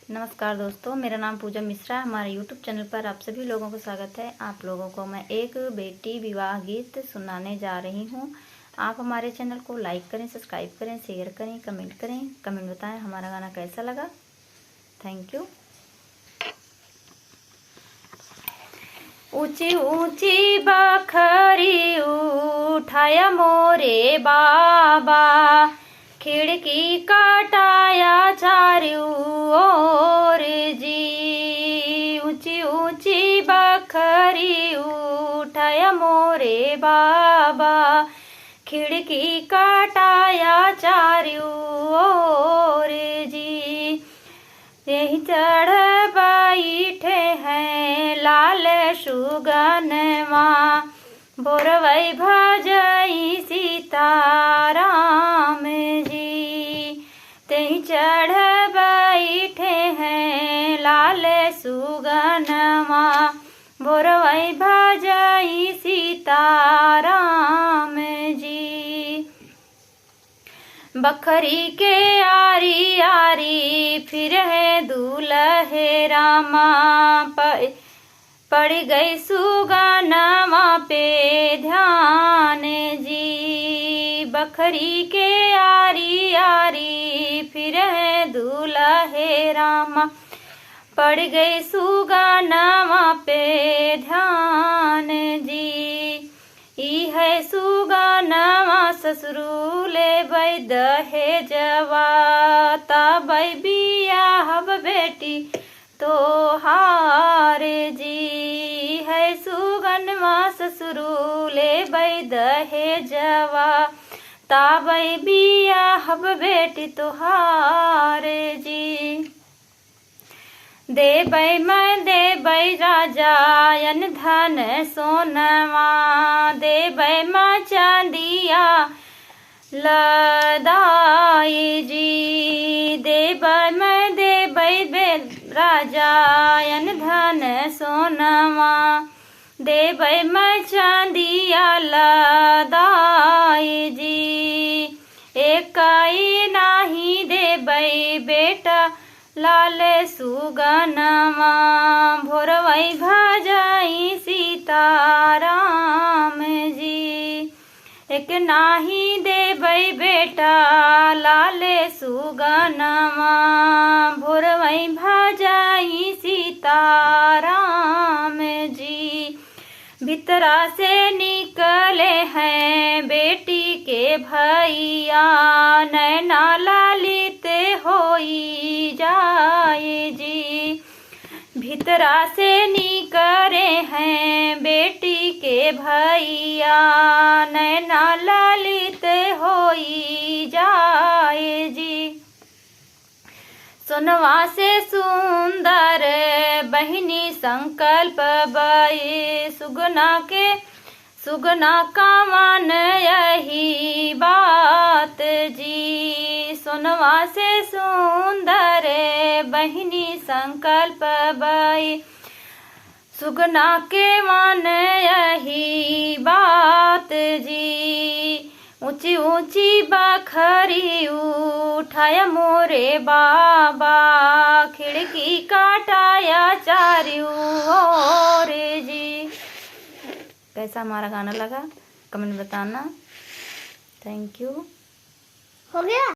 नमस्कार दोस्तों, मेरा नाम पूजा मिश्रा। हमारे YouTube चैनल पर आप सभी लोगों को स्वागत है। आप लोगों को मैं एक बेटी विवाह गीत सुनाने जा रही हूँ। आप हमारे चैनल को लाइक करें, सब्सक्राइब करें, शेयर करें, कमेंट करें। कमेंट बताएं हमारा गाना कैसा लगा। Thank you. ऊंची ऊंची बखरी उठाया मोरे बाबा, खिड़की कटाया चारू ओर जी। ऊंची ऊंची बखरी उठाया मोरे बाबा, खिड़की कटाया चारू ओर जी। यही चढ़ बैठे हैं लाल सुगनवा, बोरवै भजई सीताराम जी। तेही चढ़ बैठे हैं लाल सुगनवा, बोरवै भजई सीताराम जी। बखरी के आरी आरी फिर है दूल्हे रामा, पड़ गई सुगनवा पे ध्यान जी। बखरी के आरी आरी फिर है दूल्हे रामा, पड़ गई सुगनवा पे ध्यान जी। ई है सुगनवा ससुरुले बै दहेजवा, तबै बियाहब बेटी तोहार जी। है सुगनवा ससुरुले बै दहेजवा, तबै बियाहब बेटी तोहार जी। देबै मैं देबै राजायन धन सोनवा, देबै मैं चांदिया लदाई जी। देबै मैं देबै राजायन धन सोनवा, देबै मैं चांदिया लदाई जी। एकाई नाही देबै बेटा लाल सुगनवा, भोरवै भजई सीताराम जी। एक नाही देबै बेटा लाल सुगनवा, भोरवै भजई सीताराम जी। भीतरा से निकले हैं बेटी के भैया, नैना लालित होई जाए जी। भीतरा से निकले हैं बेटी के भैया, नैना लालित होई जाए जी। सोनवा से सुंदर बहिनी संकल्प बई, सुगना का मान यही बात जी। सोनवा से सुंदर बहिनी संकल्प बई, सुगना के मान यही बात जी। ऊंची ऊंची बखरी उठाया मोरे बाबा, खिड़की काटाया चारू ओर जी। कैसा हमारा गाना लगा कमेंट बताना। Thank you. हो गया।